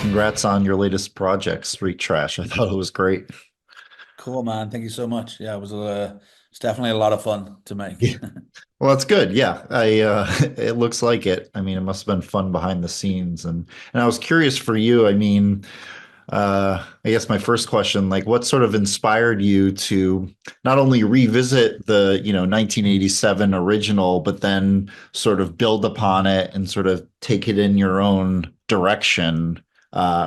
congrats on your latest project, Street Trash. I thought it was great. Cool, man. Thank you so much. Yeah, it's definitely a lot of fun to make. Yeah. Well, that's good. Yeah, I it looks like it. I mean, it must have been fun behind the scenes, and I was curious for you. I mean, I guess my first question, like, what sort of inspired you to not only revisit the 1987 original, but then sort of build upon it and sort of take it in your own direction,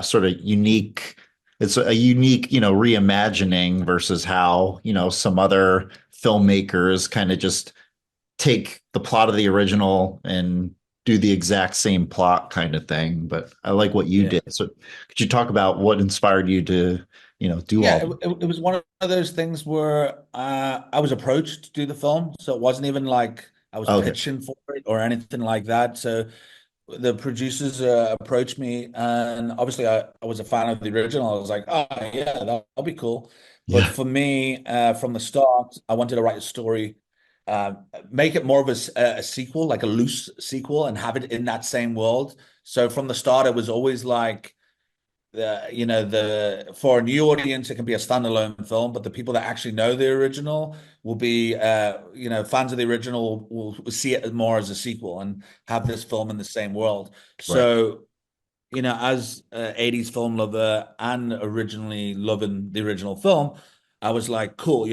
sort of unique. It's a unique, reimagining versus how, some other filmmakers kind of just take the plot of the original and do the exact same plot kind of thing. But I like what you Yeah. did. So could you talk about what inspired you to, do Yeah, all it was one of those things where I was approached to do the film. So it wasn't even like I was okay. pitching for it or anything like that. So the producers approached me, and obviously I was a fan of the original. I was like, oh, yeah, that'll be cool. But Yeah. for me, from the start, I wanted to write a story, uh, make it more of a sequel, like a loose sequel, and have it in that same world. So from the start, it was always like the for a new audience it can be a standalone film, but the people that actually know the original will be fans of the original will see it more as a sequel and have this film in the same world. Right. So as a 80s film lover and originally loving the original film, I was like, cool,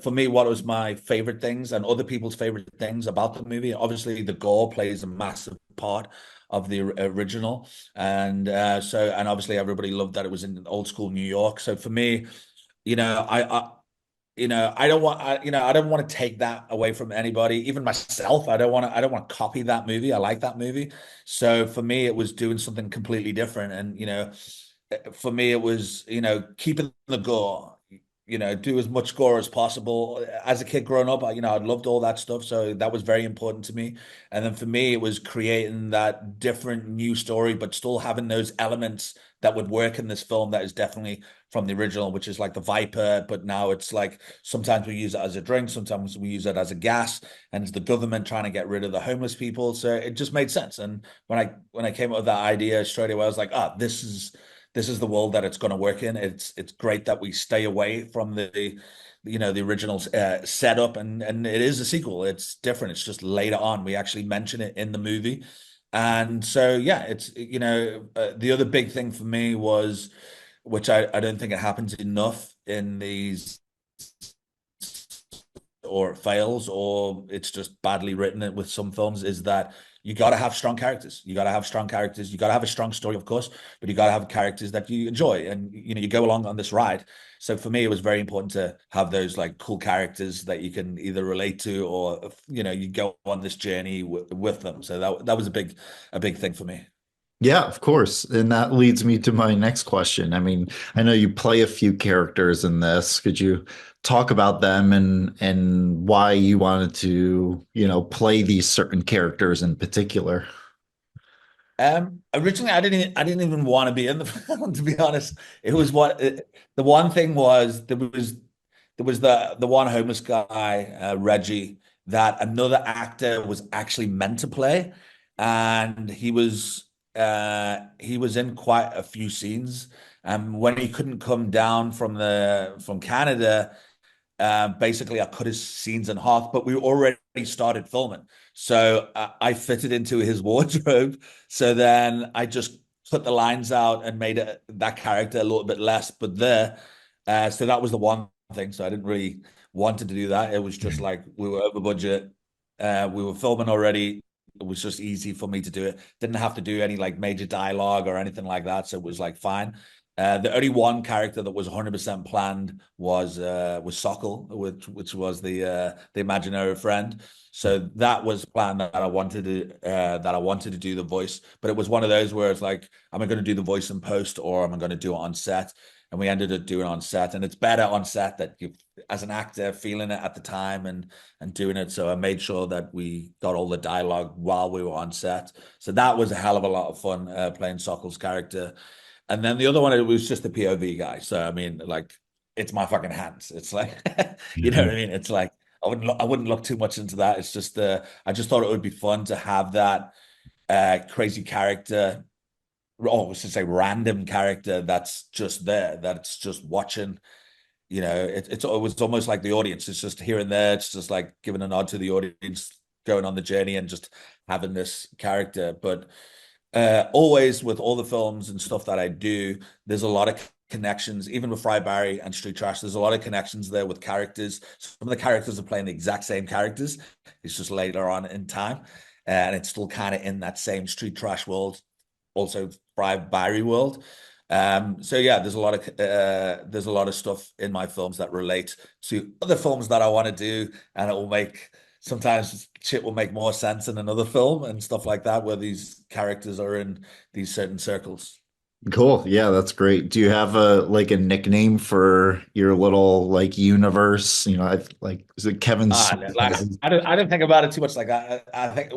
for me, what was my favorite things and other people's favorite things about the movie? Obviously, the gore plays a massive part of the original. And obviously everybody loved that it was in old school New York. So for me, you know, I don't want to take that away from anybody, even myself. I don't want to copy that movie. I like that movie. So for me, it was doing something completely different. And, for me, it was, keeping the gore, do as much gore as possible. As a kid growing up, I loved all that stuff. So that was very important to me. And then for me, it was creating that different new story, but still having those elements that would work in this film that is definitely from the original, which is like the Viper, but now it's like sometimes we use it as a drink, sometimes we use it as a gas, and it's the government trying to get rid of the homeless people. So it just made sense. And when I came up with that idea straight away, I was like, this is the world that it's going to work in. It's great that we stay away from the original setup, and it is a sequel. It's different. It's just later on we actually mention it in the movie. And so, yeah, the other big thing for me was, which I don't think it happens enough in these, or it fails, or it's just badly written with some films, is that you got to have strong characters. You got to have strong characters. You got to have a strong story, of course, but you got to have characters that you enjoy, and you go along on this ride. So for me, it was very important to have those like cool characters that you can either relate to, or you go on this journey with them. So that was a big thing for me. Yeah, of course. And that leads me to my next question. I mean, I know you play a few characters in this. Could you talk about them and why you wanted to, play these certain characters in particular? Originally, I didn't even want to be in the film, to be honest. It was the one thing was there was the one homeless guy, Reggie, that another actor was actually meant to play, and he was in quite a few scenes. And when he couldn't come down from Canada, basically I cut his scenes in half, but we already started filming. So I fitted into his wardrobe. So then I just cut the lines out and made that character a little bit less. But so that was the one thing. So I didn't really wanted to do that. It was just like we were over budget. We were filming already. It was just easy for me to do it. Didn't have to do any like major dialogue or anything like that. So it was like fine. The only one character that was 100% planned was Sokol, which was the imaginary friend. So that was planned that I wanted to do the voice, but it was one of those where it's like, am I going to do the voice in post, or am I going to do it on set? And we ended up doing it on set, and it's better on set that you, as an actor, feeling it at the time and doing it. So I made sure that we got all the dialogue while we were on set. So that was a hell of a lot of fun playing Sokol's character. And then the other one, it was just the POV guy. So I mean, like, it's my fucking hands. It's like, you know what I mean? It's like I wouldn't look too much into that. It's just I just thought it would be fun to have that crazy character oh, I was to say random character that's just there, that's just watching. It was almost like the audience. It's just here and there. It's just like giving a nod to the audience, going on the journey and just having this character. But always with all the films and stuff that I do, there's a lot of connections, even with Fry Barry and Street Trash. There's a lot of connections there with characters. Some of the characters are playing the exact same characters. It's just later on in time. And it's still kind of in that same Street Trash world, also Fry Barry world. So yeah, there's a lot of stuff in my films that relate to other films that I want to do, and it will make sometimes shit will make more sense in another film and stuff like that, where these characters are in these certain circles. Cool. Yeah, that's great. Do you have a nickname for your little like universe? You know, I like is it Kevin Smith Like has- I don't think about it too much. Like I think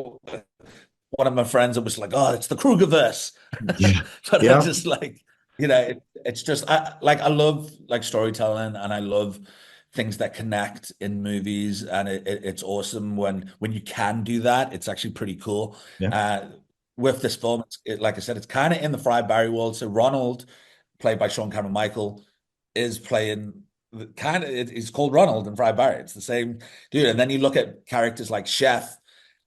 one of my friends was like, "Oh, it's the Krugerverse," Yeah. but I Yeah. just like, it's just I love like storytelling, and I love things that connect in movies, and it's awesome when you can do that. It's actually pretty cool. Yeah. Uh, with this film, like I said, it's kind of in the Fry Barry world. So Ronald, played by Sean Cameron Michael, is playing he's called Ronald in Fry Barry. It's the same dude. And then you look at characters like Chef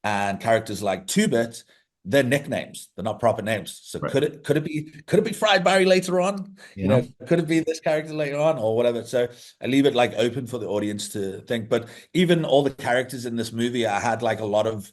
and characters like Two Bit, they're nicknames. They're not proper names. So Right. could it be Fried Barry later on? Yeah. Could it be this character later on or whatever? So I leave it like open for the audience to think. But even all the characters in this movie, I had like a lot of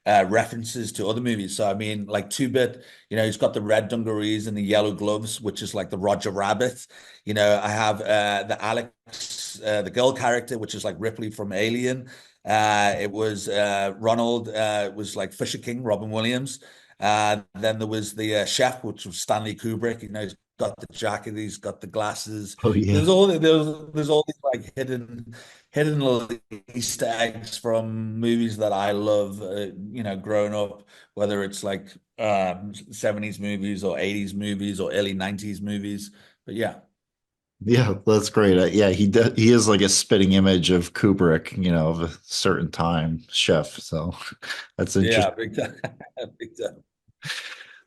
references to other movies. So I mean, like Two Bit, he's got the red dungarees and the yellow gloves, which is like the Roger Rabbit. I have the Alex, the girl character, which is like Ripley from Alien. It was Ronald, was like Fisher King, Robin Williams. Then there was the chef, which was Stanley Kubrick. He's got the jacket, he's got the glasses. Oh yeah. There's all these like hidden little Easter eggs from movies that I love. Growing up, whether it's like 70s movies or 80s movies or early 90s movies. But yeah. Yeah, that's great. Yeah, he is like a spitting image of Kubrick, of a certain time chef. So that's Yeah, interesting. big time. Big time.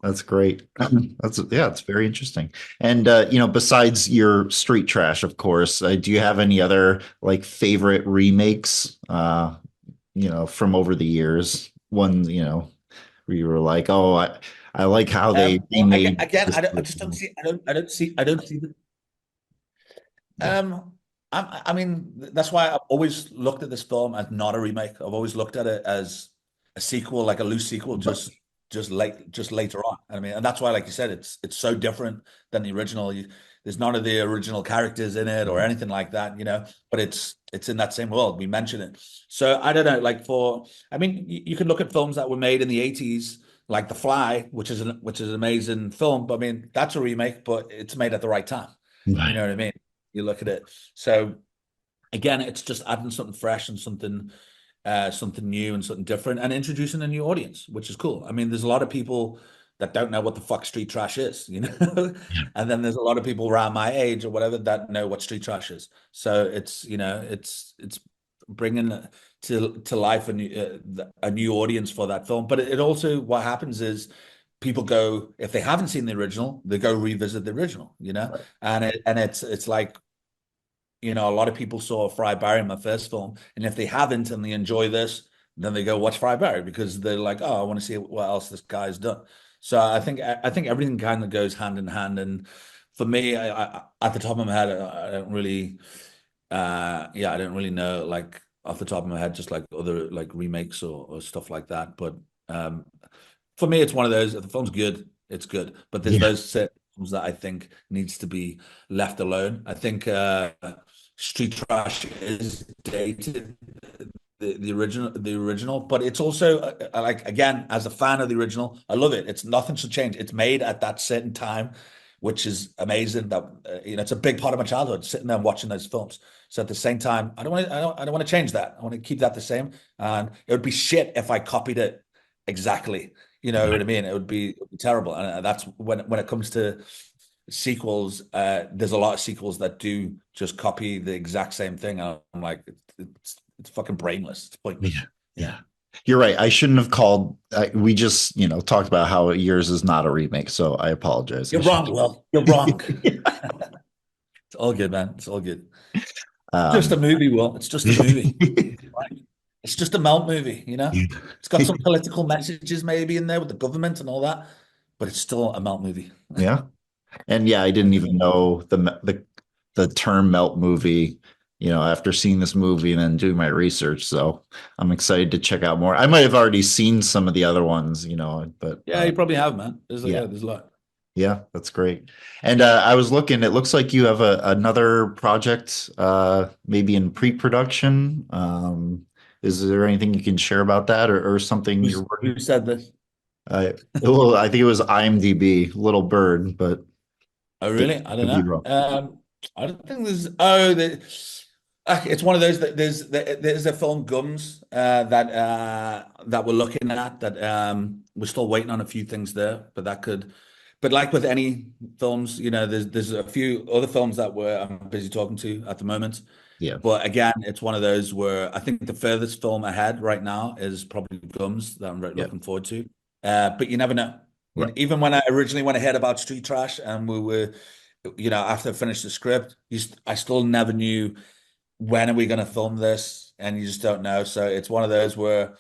That's great. It's very interesting. And besides your street trash, of course, do you have any other like favorite remakes from over the years? One, where you were like, "Oh, I like how they Well, remade again, this." I just don't see. I don't see the. Yeah. I mean, that's why I've always looked at this film as not a remake. I've always looked at it as a sequel, like a loose sequel, just later on. I mean, and that's why, like you said, it's so different than the original. There's none of the original characters in it or anything like that, but it's in that same world. We mention it. So I don't know, like I mean, you could look at films that were made in the 80s, like The Fly, which is an amazing film. But I mean, that's a remake, but it's made at the right time. You Right. know what I mean? You look at it. So again, it's just adding something fresh and something new and something different and introducing a new audience, which is cool. I mean, there's a lot of people that don't know what the fuck street trash is, Yeah. and then there's a lot of people around my age or whatever that know what street trash is. So it's bringing to life a new audience for that film. But it also, what happens is people go, if they haven't seen the original, they go revisit the original, Right. and it's like, a lot of people saw Fry Barry in my first film, and if they haven't and they enjoy this, then they go watch Fry Barry because they're like, oh, I want to see what else this guy's done. So I think everything kind of goes hand in hand. And for me, at the top of my head, I don't really, I don't really know, like off the top of my head, just like other like remakes or stuff like that. But um, for me, it's one of those. If the film's good, it's good. But there's Yeah. those certain films that I think needs to be left alone. I think Street Trash is dated, the original, but it's also like, again, as a fan of the original, I love it. It's nothing should change. It's made at that certain time, which is amazing. That it's a big part of my childhood, sitting there and watching those films. So at the same time, I don't want to change that. I want to keep that the same. And it would be shit if I copied it exactly. You know what I mean? It would be terrible. And that's when it comes to sequels. There's a lot of sequels that do just copy the exact same thing. And I'm like, it's fucking brainless. It's Yeah. pointless. Yeah. Yeah. You're right. I shouldn't have called. We just, talked about how yours is not a remake, so I apologize. I You're should. wrong, Will. You're wrong. It's all good, man. It's all good. Just a Um, movie, Will. It's just a movie. Right? It's just a melt movie, you know? It's got some political messages maybe in there with the government and all that, but it's still a melt movie. yeah, and yeah, I didn't even know the term melt movie. After seeing this movie and then doing my research, so I'm excited to check out more. I might have already seen some of the other ones, but Yeah, you probably have, man. yeah, There's a lot. yeah, that's great. And I was looking. It looks like you have another project, maybe in pre-production. Is there anything you can share about that, or something you're working? Who said this? Well, I think it was IMDb, Little Bird, but Oh, they really? I don't could be know. wrong. I don't think there's. It's one of those that there's a film Gums that we're looking at that we're still waiting on a few things there, but that could. But like with any films, there's a few other films that I'm busy talking to at the moment. Yeah, But again, it's one of those where I think the furthest film ahead right now is probably Gums that I'm yeah, looking forward to. But you never know. right, Even when I originally went ahead about Street Trash and we were, after I finished the script, I still never knew when are we going to film this, and you just don't know. So it's one of those where,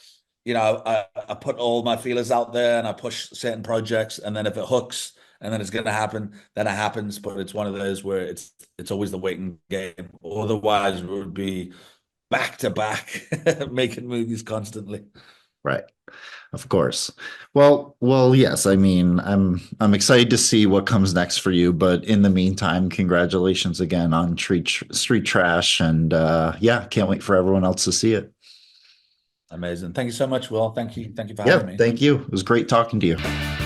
I put all my feelers out there and I push certain projects, and then if it hooks and then it's going to happen, then it happens. But it's one of those where it's always the waiting game. Otherwise, it would be back to back making movies constantly. right. Of course. Well, yes. I mean, I'm excited to see what comes next for you. But in the meantime, congratulations again on Street Trash, and yeah, can't wait for everyone else to see it. Amazing. Thank you so much, Will. Thank you for Yeah, having me. thank you. It was great talking to you.